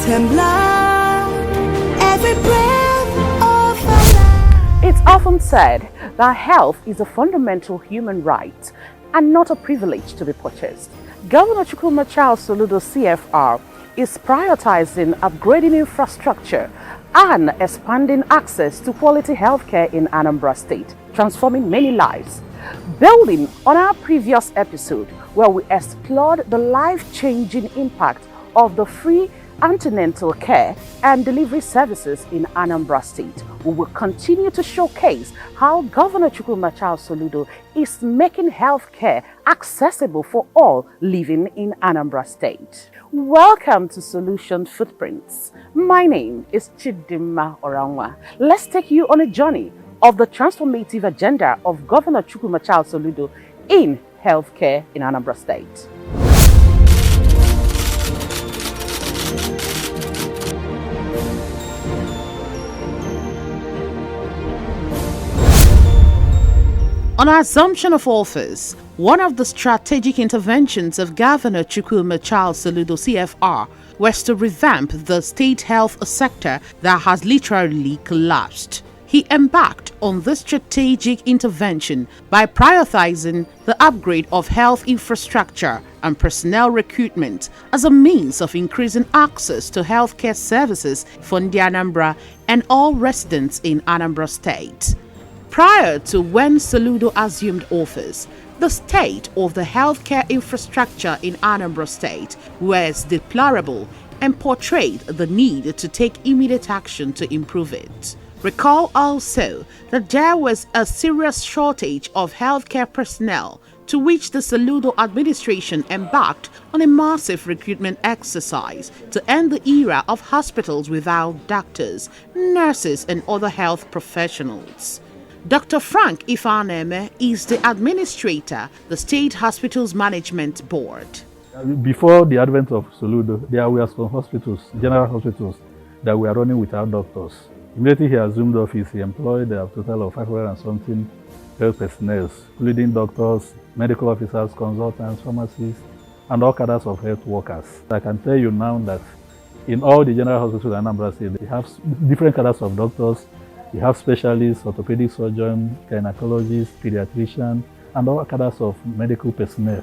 every breath of our life. It's often said that health is a fundamental human right and not a privilege to be purchased. Governor Soludo CFR is prioritizing upgrading infrastructure and expanding access to quality healthcare in Anambra State, transforming many lives. Building on our previous episode where we explored the life-changing impact of the free antenatal care and delivery services in Anambra State, we will continue to showcase how Governor Soludo is making healthcare accessible for all living in Anambra State. Welcome to Solution Footprints. My name is Chidimma Oranwa. Let's take you on a journey of the transformative agenda of Governor Soludo in healthcare in Anambra State. On assumption of office, one of the strategic interventions of Governor Soludo CFR was to revamp the state health sector that has literally collapsed. He embarked on this strategic intervention by prioritizing the upgrade of health infrastructure and personnel recruitment as a means of increasing access to healthcare services for Ndị Anambra and all residents in Anambra State. Prior to when Soludo assumed office, the state of the healthcare infrastructure in Anambra State was deplorable and portrayed the need to take immediate action to improve it. Recall also that there was a serious shortage of healthcare personnel, to which the Soludo administration embarked on a massive recruitment exercise to end the era of hospitals without doctors, nurses, and other health professionals. Dr. Frank Ifaneme is the administrator, the State Hospitals Management Board. Before the advent of Soludo, there were some hospitals, general hospitals, that were running without doctors. Immediately he assumed office, he employed a total of 500 and something health personnel, including doctors, medical officers, consultants, pharmacists, and all cadres of health workers. I can tell you now that in all the general hospitals in Anambra State, they have different cadres of doctors. We have specialists, orthopedic surgeon, gynecologist, pediatrician, and all cadres of medical personnel,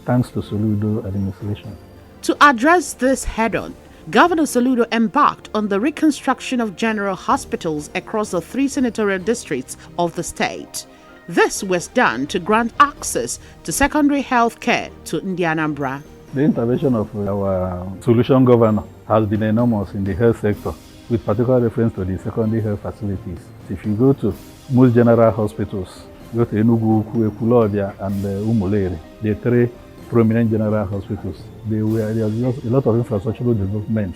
thanks to Soludo administration. To address this head-on, Governor Soludo embarked on the reconstruction of general hospitals across the 3 senatorial districts of the state. This was done to grant access to secondary health care to Ndị Anambra. The intervention of our solution governor has been enormous in the health sector, with particular reference to the secondary health facilities. If you go to most general hospitals, go to Enugu, Ekulobia, and Umuleri, the 3 prominent general hospitals, there was a lot of infrastructural development,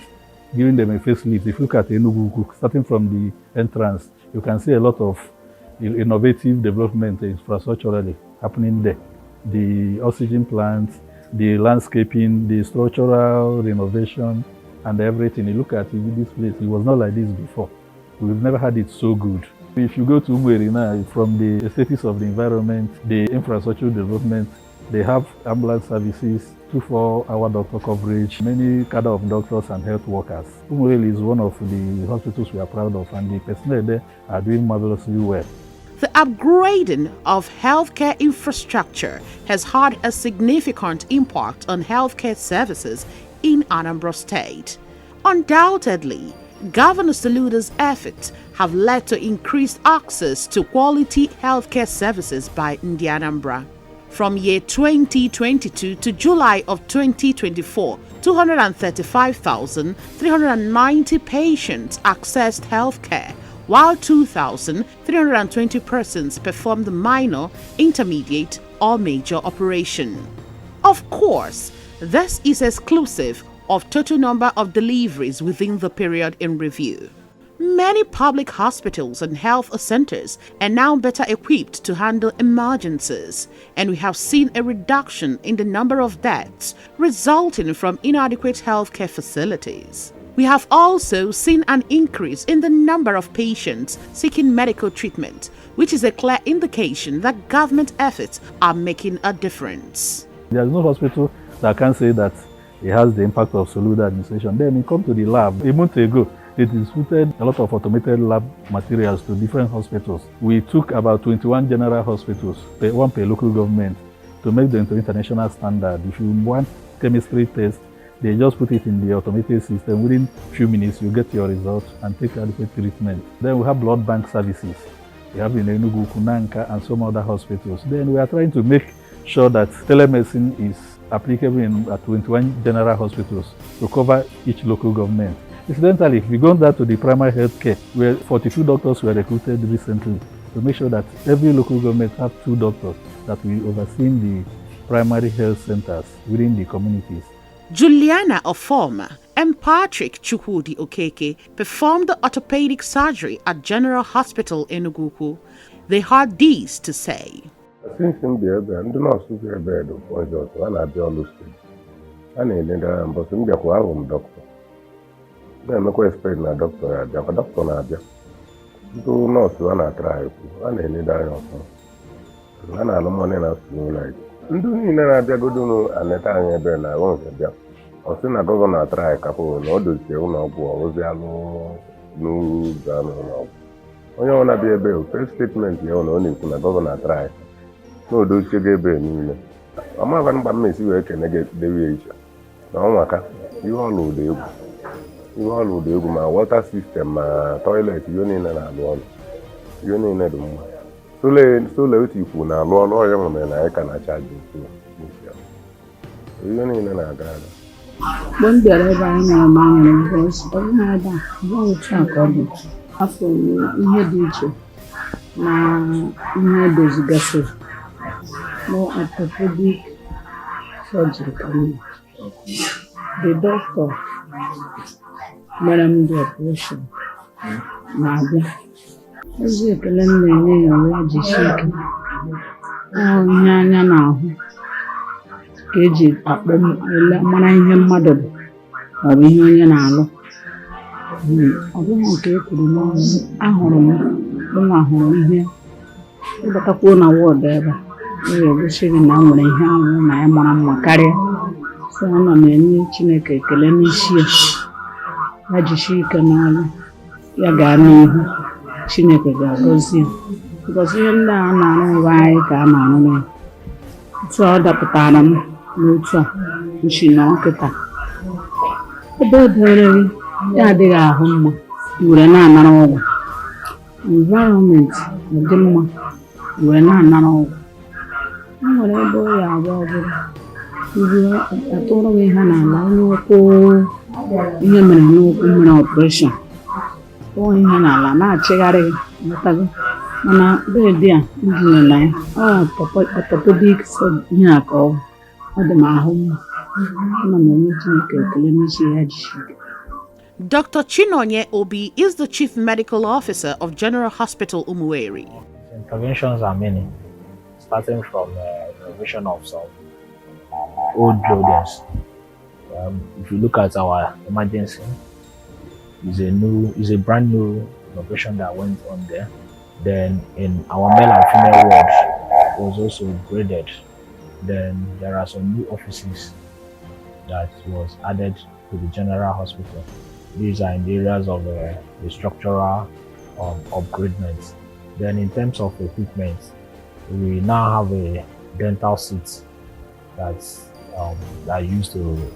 giving them a facelift. If you look at Enugu, starting from the entrance, you can see a lot of innovative development infrastructurally happening there. The oxygen plants, the landscaping, the structural renovation, and everything. You look at this place, it was not like this before. We've never had it so good. If you go to Umueri now, from the status of the environment, the infrastructure development, they have ambulance services, 24-hour doctor coverage, many cadre of doctors and health workers. Umueri is one of the hospitals we are proud of, and the personnel there are doing marvelously well. The upgrading of healthcare infrastructure has had a significant impact on healthcare services in Anambra State. Undoubtedly, Governor Soludo's efforts have led to increased access to quality healthcare services by Ndị Anambra. From year 2022 to July of 2024, 235,390 patients accessed healthcare, while 2,320 persons performed minor, intermediate, or major operation. Of course, this is exclusive of total number of deliveries within the period in review. Many public hospitals and health centers are now better equipped to handle emergencies, and we have seen a reduction in the number of deaths resulting from inadequate healthcare facilities. We have also seen an increase in the number of patients seeking medical treatment, which is a clear indication that government efforts are making a difference. There is no hospital that can say that It has the impact of Soludo administration. Then it comes to the lab. A month ago, they distributed a lot of automated lab materials to different hospitals. We took about 21 general hospitals, one per local government, to make them to international standard. If you want chemistry test, they just put it in the automated system. Within a few minutes, you get your results and take adequate treatment. Then we have blood bank services. We have in Enugu, Kunanka, and some other hospitals. Then we are trying to make sure that telemedicine is applicable at 21 general hospitals to cover each local government. Incidentally, if we go down to the primary health care, where 42 doctors were recruited recently to make sure that every local government have 2 doctors that will oversee the primary health centers within the communities. Juliana Ofoma and Patrick Chukwudi Okeke performed the orthopedic surgery at General Hospital in Enugu. They had this to say. Since I'm there, I'm not super bad for just one of the others. And then I'm but I'm the doctor. Then I'm expect na doctor, I'm a doctor na there. Do not one try. And then I'm also. And I'm money na like. Ndụ niile na-abịa godo n'aneta anyị ebe na onwe bịa ọ sị na gọvanọ atara anyị kapụ na ọ dozie ụlọọgwụ ozi alụ n'ụzọ n'ụlọọgwụ onye ọ na-abịa ebe first statement ya na ọ na-ekwu na gọvanọ atara anyị na o doziego ebe niile ọmaba mgba mmesi wee kene dewe iche na ọnwaka ihe ọlụ ụda egwu ma water system ma toilet ihe niile na-alụ ọlụ ihe niile dị mma Sole otu ikwu na-alụ ọrụ ọya nwere na anyị ka na-achaji ihe niile na-aga aga. Mgbe m bịara ebe anyị na-eme anya because ọ bụghị ebe a ọ otu a ka ọ dị afọ ihe dị iche na ihe edozigasịrị na orthopedic surgery ka m the doctor mere m the operation na-abịa ezi ekele m na-enye ya ọrụ ya jisie ike ihe anya na-ahụ ka eji akpọ mara ihe mmadụ bụ maọbụ ihe onye na-alụ ọ bụghị nke e kwuru n'ọnụ ahụrụ m ụmụ ahụrụ ihe ịbatakwuo na wọdụ ebe a ga-egosi gị na nwere ihe ahụ na ya mara mma karịa so ana m enye Chineke ekele n'isi ya jisie ike n'ọrụ ya gaa n'ihu Chineke ga-agọzi because ihe ndị a na-arụ ngwa anyị ka a na-arụ ya otu ọ dapụtara m n'otu a nchi na ọkịta ebe o dere ya adịghị ahụ mma were na-anara ọgwụ environment dị mma were na-anara ọgwụ o nwere ebe ọ ya abụọ bụrụ ibu atụrụ m ihe n'ala onye okwu ihe mere n'okwu mere operation ihe n'ala na-achịgharị metago mana bedị a ndị na ya orthopedic ihe a ka ọ dị m ahụ mma ana m enye Chineke ekele n'isi ya jisie ike. Dr. Chinonye Obi is the Chief Medical Officer of General Hospital Umueri. Interventions are many, starting from renovation of some old buildings. If you look at our emergency, it's a brand new renovation that went on there. Then in our male and female ward was also upgraded. Then there are some new offices that was added to the general hospital. These are in the areas of the structural upgradement. Then in terms of equipment, we now have a dental seat that's used to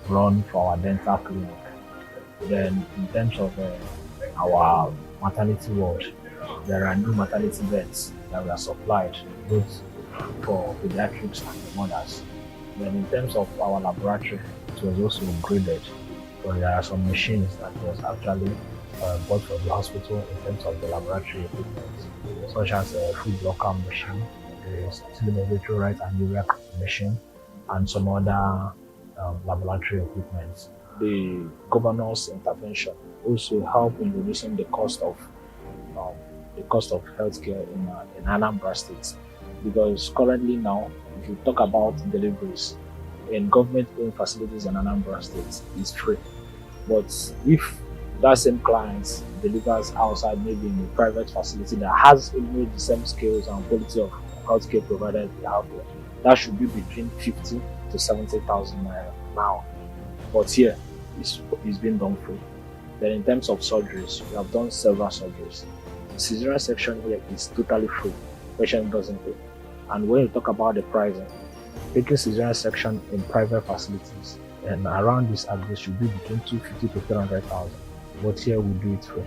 run for our dental clinic. Then in terms of our maternity ward, there are new maternity beds that were supplied both for pediatrics and the mothers. Then in terms of our laboratory, it was also upgraded. So there are some machines that was actually bought from the hospital in terms of the laboratory equipment, such as a food blocker machine, the telemetry right and urea machine, and some other laboratory equipment. The governor's intervention also helped in reducing the cost of healthcare in Anambra State, because currently now, if you talk about deliveries in government-owned facilities in Anambra State, it's free. But if that same client delivers outside, maybe in a private facility that has even the same skills and quality of healthcare provided we have here, that should be between 50 to 70,000 naira. now. But here, it's been done free. Then in terms of surgeries, we have done several surgeries. The cesarean section here is totally free. Patient doesn't pay. And when you talk about the pricing, taking cesarean section in private facilities and around this address should be between 250 to 300,000. But here we do it free.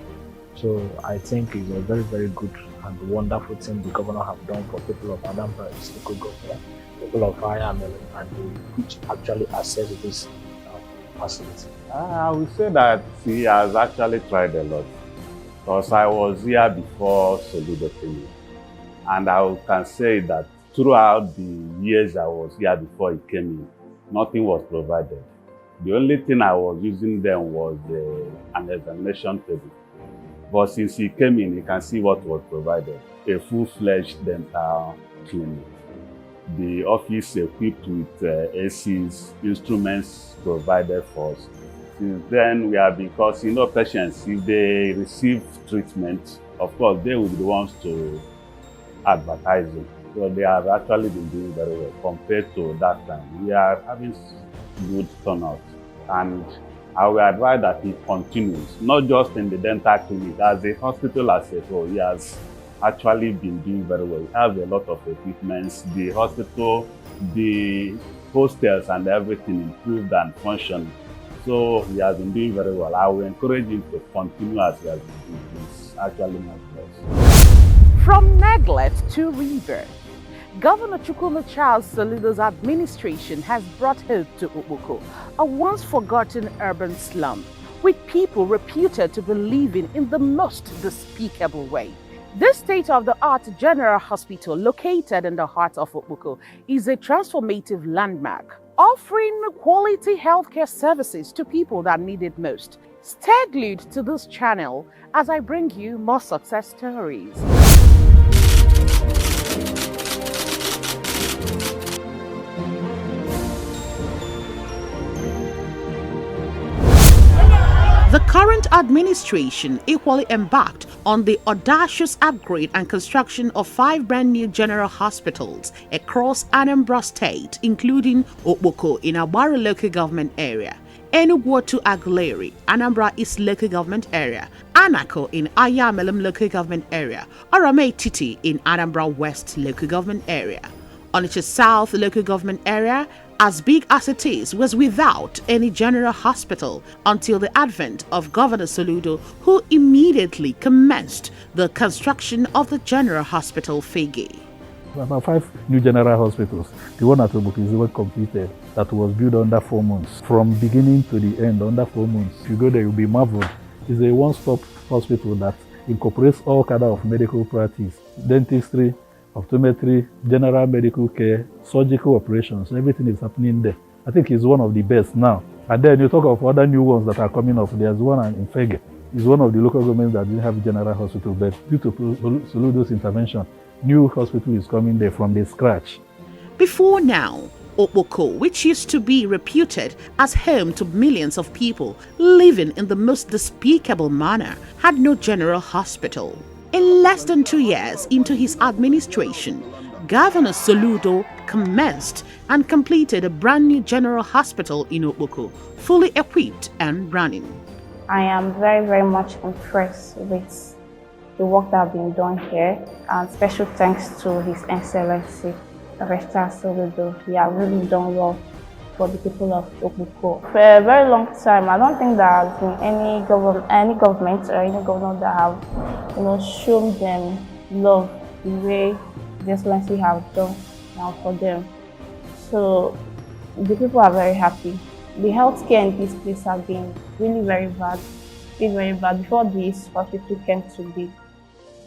So I think it's a very, very good and wonderful thing the governor have done for people of Anambra, his local government, people of IML, and which actually access this facility. I would say that he has actually tried a lot, because I was here before Soludo came in, and I can say that throughout the years I was here before he came in, nothing was provided. The only thing I was using then was an examination table. But since he came in, you can see what was provided: a full-fledged dental clinic, the office equipped with ACs, instruments provided for us. Since then, we have, because patients, if they receive treatment, of course, they will be the ones to advertise it. So they have actually been doing very well compared to that time. We are having good turnout, and I will advise that he continues, not just in the dental clinic, as a hospital as a whole. He has actually been doing very well. He has a lot of equipments. The hospital, the hostels and everything improved and functioning. So he has been doing very well. I will encourage him to continue as he has been doing. It's actually not best. From neglect to rebirth, Governor Charles Soludo's administration has brought hope to Okpoko, a once forgotten urban slum, with people reputed to be living in the most despicable way. This state-of-the-art general hospital, located in the heart of Okpoko, is a transformative landmark, offering quality healthcare services to people that need it most. Stay glued to this channel as I bring you more success stories. The current administration equally embarked on the audacious upgrade and construction of 5 brand new general hospitals across Anambra State, including Okpoko in Agbara local government area, Enugu to Aguleri, Anambra East local government area, Anako in Ayamelum local government area, Orame Titi in Anambra West local government area. Onitsha South local government area, as big as it is, was without any general hospital until the advent of Governor Soludo, who immediately commenced the construction of the General Hospital Fege. About 5 new general hospitals. The one at Okpoko is even completed. That was built under 4 months. From beginning to the end, under 4 months. If you go there, you'll be marveled. It's a one-stop hospital that incorporates all kinds of medical practice, dentistry, optometry, general medical care, surgical operations. Everything is happening there. I think it's one of the best now. And then you talk of other new ones that are coming up. There's one in Fege. It's one of the local governments that didn't have general hospital, but due to Soludo's intervention, new hospital is coming there from the scratch. Before now, Okpoko, which used to be reputed as home to millions of people living in the most despicable manner, had no general hospital. In less than 2 years into his administration, Governor Soludo commenced and completed a brand new general hospital in Okpoko, fully equipped and running. I am very, very much impressed with the work that has been done here, and special thanks to His Excellency, Tertiary Soludo. He has really done well for the people of Okpoko. For a very long time, I don't think there has been any government or any governor that have, shown them love the way the Excellency have done now for them. So the people are very happy. The healthcare in this place has been really very bad. Before this hospital came to be.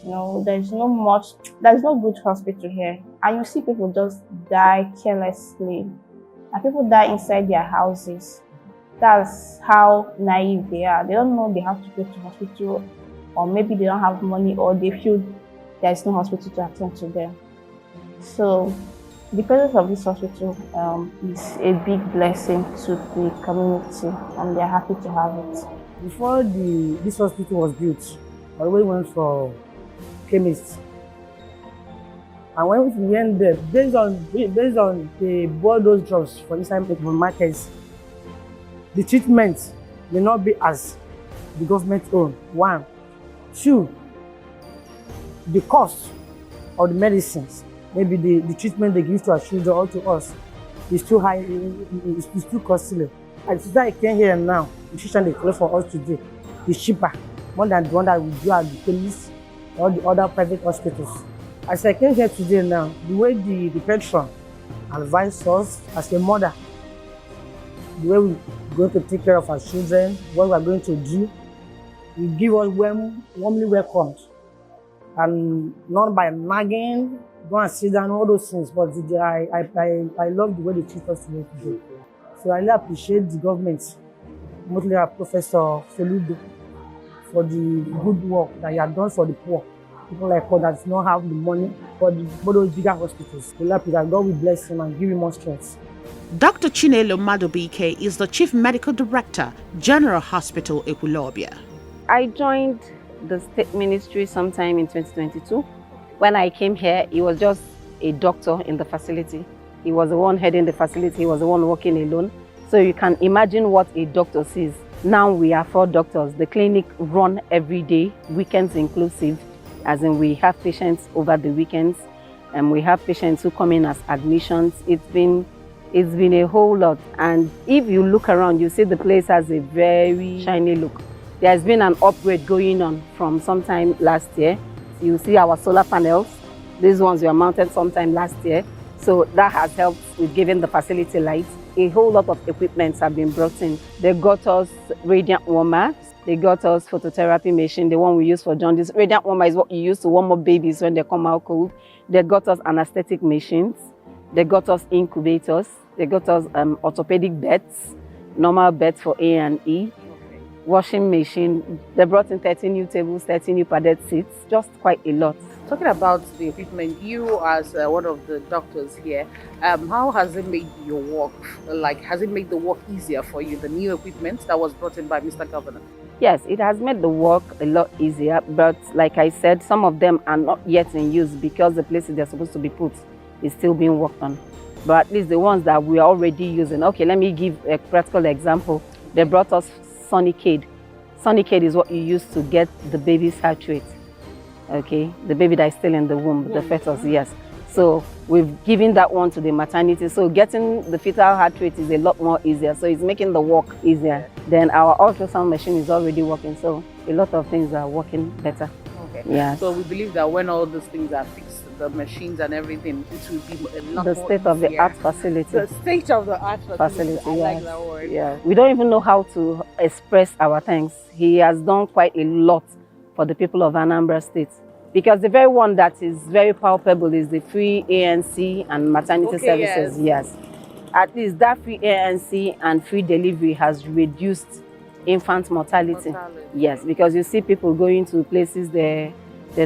There's no good hospital here. And you see people just die carelessly. And people die inside their houses. That's how naive they are. They don't know they have to go to hospital, or maybe they don't have money, or they feel there is no hospital to attend to them. So the presence of this hospital is a big blessing to the community, and they're happy to have it. Before this hospital was built, I always went for chemists. And when we went there, based on they bought those drugs for inside markets, the treatment may not be as the government own. 1. 2, the cost of the medicines, maybe the treatment they give to our children or to us is too high, it's too costly. And since I came here now, the nutrition they collect for us today is cheaper, more than the one that we do at the chemist or the other private hospitals. As I came here today now, the way the patron advised us as a mother, the way we're going to take care of our children, what we're going to do, we give us warmly welcomed. And not by nagging, go and sit down, all those things, but I love the way they treat us today. So I really appreciate the government, mostly our Professor Soludo, for the good work that he has done for the poor. People like us that do not have the money for those bigger hospitals. We love that God will bless him and give him more strength. Dr. Chinelo Madubike is the Chief Medical Director, General Hospital, Ekwulobia. I joined the state ministry sometime in 2022. When I came here, he was just a doctor in the facility. He was the one heading the facility. He was the one working alone. So you can imagine what a doctor sees. Now we are 4 doctors. The clinic run every day, weekends inclusive, as in we have patients over the weekends, and we have patients who come in as admissions. It's been a whole lot. And if you look around, you see the place has a very shiny look. There's been an upgrade going on from sometime last year. You see our solar panels. These ones were mounted sometime last year. So that has helped with giving the facility light. A whole lot of equipment have been brought in. They got us radiant warmers. They got us phototherapy machine, the one we use for jaundice. Radiant warmer is what you use to warm up babies when they come out cold. They got us anesthetic machines. They got us incubators. They got us orthopedic beds, normal beds for A&E. Washing machine. They brought in 30 new tables, 30 new padded seats, just quite a lot. Talking about the equipment, you as one of the doctors here, how has it made your work, has it made the work easier for you, the new equipment that was brought in by Mr. Governor? Yes, it has made the work a lot easier, but like I said, some of them are not yet in use because the places they're supposed to be put is still being worked on. But at least the ones that we are already using. Okay, let me give a practical example. They brought us Sonicade. Sonicade is what you use to get the baby's heart rate. Okay, the baby that is still in the womb, the fetus, yes. So we've given that one to the maternity. So getting the fetal heart rate is a lot more easier. So it's making the work easier. Then our ultrasound machine is already working. So a lot of things are working better. Okay. Yeah. So we believe that when all those things are fixed, the machines and everything, it will be a lot the more state-of-the-art facility. The state-of-the-art facility. I yes. like that word. Yeah. We don't even know how to express our thanks. He has done quite a lot for the people of Anambra State. Because the very one that is very palpable is the free ANC and maternity services. Yes. At least that free ANC and free delivery has reduced infant mortality. Yes, because you see people going to places they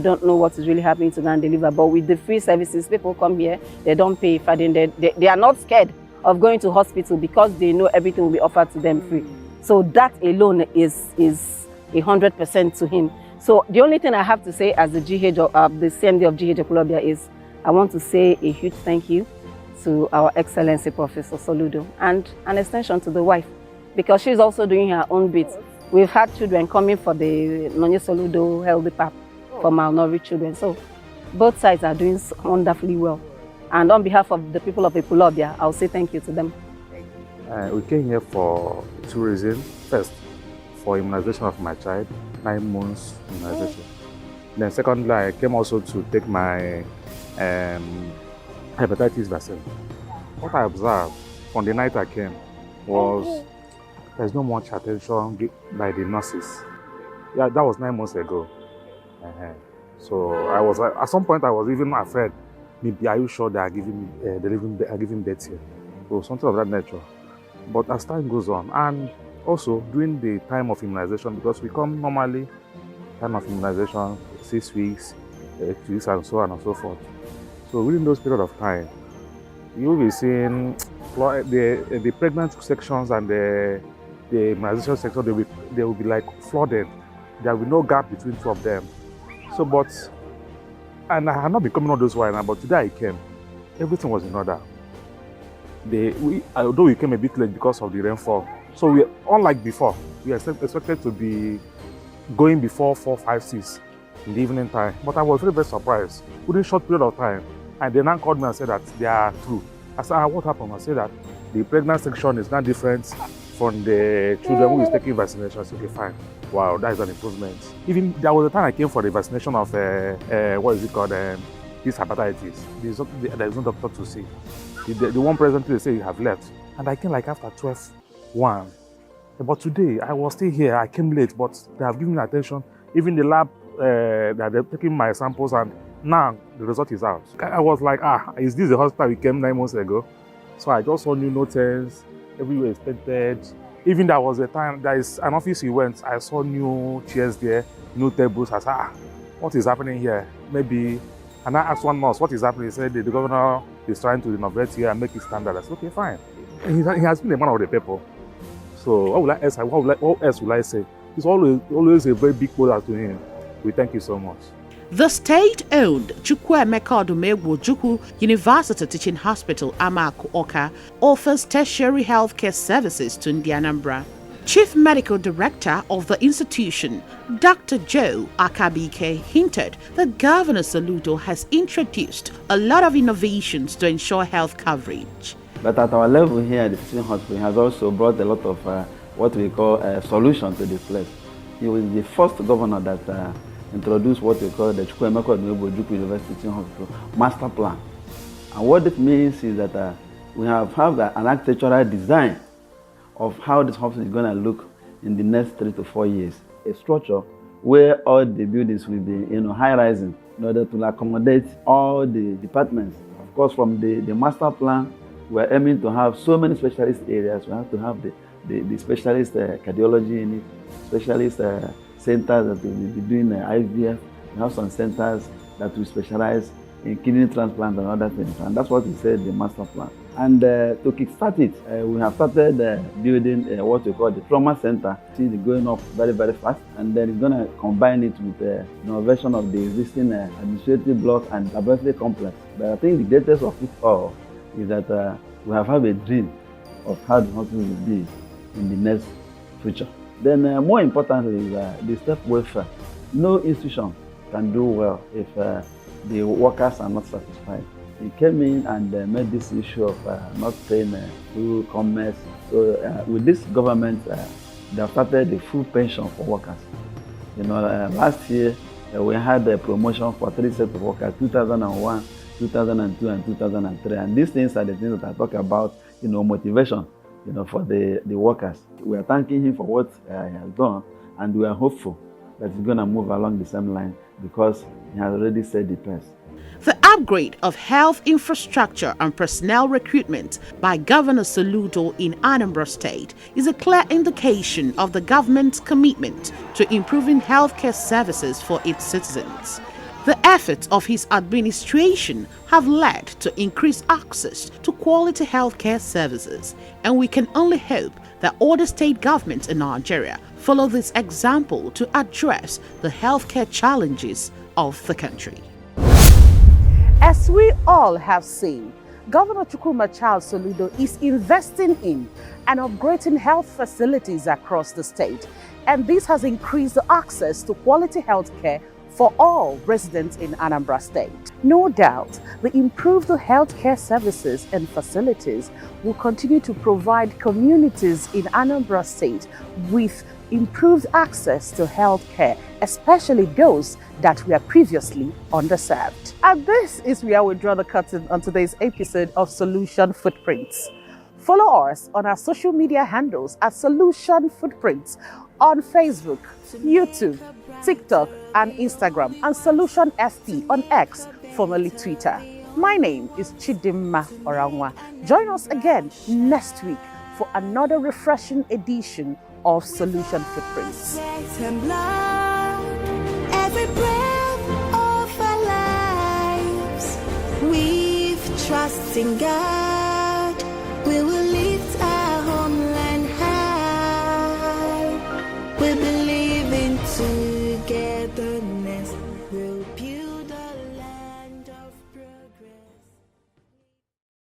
don't know what is really happening to them and deliver. But with the free services, people come here, they don't pay for them. They are not scared of going to hospital because they know everything will be offered to them free. So that alone is 100% to him. So the only thing I have to say as the GH of the CMD of GH Ekwulobia is I want to say a huge thank you to our Excellency Professor Soludo and an extension to the wife because she's also doing her own bit. We've had children coming for the Nonye Soludo Healthy Pap for malnourished children. So both sides are doing wonderfully well. And on behalf of the people of Ekwulobia, I'll say thank you to them. We came here for 2 reasons. First, for immunization of my child, 9 months immunization. Then secondly, I came also to take my hepatitis vaccine. What I observed from the night I came was there's not much attention by the nurses. Yeah, that was 9 months ago. So I was at some point I was even afraid. Maybe are you sure they are giving birth here? So something of that nature. But as time goes on, and also during the time of immunization, because we come normally time of immunization 6 weeks, 8 weeks, and so on and so forth. So within those period of time, you'll be seeing the pregnant sections and the immunization section. They will be like flooded. There will be no gap between 2 of them. So, and I had not been coming all those while now, but today I came, everything was in order. Although we came a bit late because of the rainfall, So we, unlike before, we are expected to be going before 4, 5, 6 in the evening time. But I was very, very surprised. Within a short period of time, and they now called me and said that they are through. I said, what happened? I said that the pregnant section is not different from the children who is taking vaccination. I said, okay, fine. Wow, that is an improvement. Even there was a time I came for the vaccination of what is it called? This hepatitis. There is no doctor to see. The one presently they say you have left, and I came like after 12:01. But today I was still here. I came late, but they have given me attention. Even the lab, that they're taking my samples, and now the result is out. I was like, is this the hospital we came 9 months ago? So I just saw new notices, everywhere is painted. Even there was a time, there is an office we went, I saw new chairs there, new tables. I said, what is happening here? Maybe, and I asked one nurse, what is happening? He said, the governor is trying to innovate here and make it standard. I said, okay, fine. And he has been a man of the people. So what else will I say? It's always a very big product to him. We thank you so much. The state-owned Chukwuemeka Odumegwu University Teaching Hospital Amaku Oka offers tertiary healthcare services to Ndị Anambra. Chief Medical Director of the institution, Dr. Joe Akabike, hinted that Governor Soludo has introduced a lot of innovations to ensure health coverage. But at our level here at the teaching hospital, he has also brought a lot of what we call a solution to this place. He was the first governor that introduced what we call the Chukwuemeka Odumegwu University Teaching Hospital Master Plan. And what it means is that we have an architectural design of how this hospital is going to look in the next 3 to 4 years. A structure where all the buildings will be high-rising in order to accommodate all the departments. Of course, from the master plan, we're aiming to have so many specialist areas. We have to have the specialist cardiology in it, specialist centers that will be doing IVF. We have some centers that will specialize in kidney transplant and other things. And that's what we said, the master plan. And to kickstart it, we have started building what we call the trauma center. See it going up very, very fast. And then it's going to combine it with the innovation of the existing administrative block and laboratory complex. But I think the greatest of it all is that we have a dream of how the hospital will be in the next future. Then more importantly is the staff welfare. No institution can do well if the workers are not satisfied. He came in and made this issue of not paying through commerce. So with this government, they have started a full pension for workers. Last year we had a promotion for 3 sets of workers, 2001, 2002, and 2003. And these things are the things that I talk about, motivation, for the workers. We are thanking him for what he has done, and we are hopeful that he's going to move along the same line because he has already said the best. The upgrade of health infrastructure and personnel recruitment by Governor Soludo in Anambra State is a clear indication of the government's commitment to improving healthcare services for its citizens. The efforts of his administration have led to increased access to quality healthcare services, and we can only hope that other state governments in Nigeria follow this example to address the healthcare challenges of the country. As we all have seen, Governor Chukwuemeka Soludo is investing in and upgrading health facilities across the state, and this has increased the access to quality health care for all residents in Anambra State. No doubt, the improved healthcare services and facilities will continue to provide communities in Anambra State with improved access to health care, especially those that were previously underserved. And this is where we draw the curtain on today's episode of Solution Footprints. Follow us on our social media handles at Solution Footprints on Facebook, YouTube, TikTok, and Instagram, and Solution FT on X, formerly Twitter. My name is Chidimma Orangwa. Join us again next week for another refreshing edition of Solution Footprints. Every breath of our lives, we've trust in God.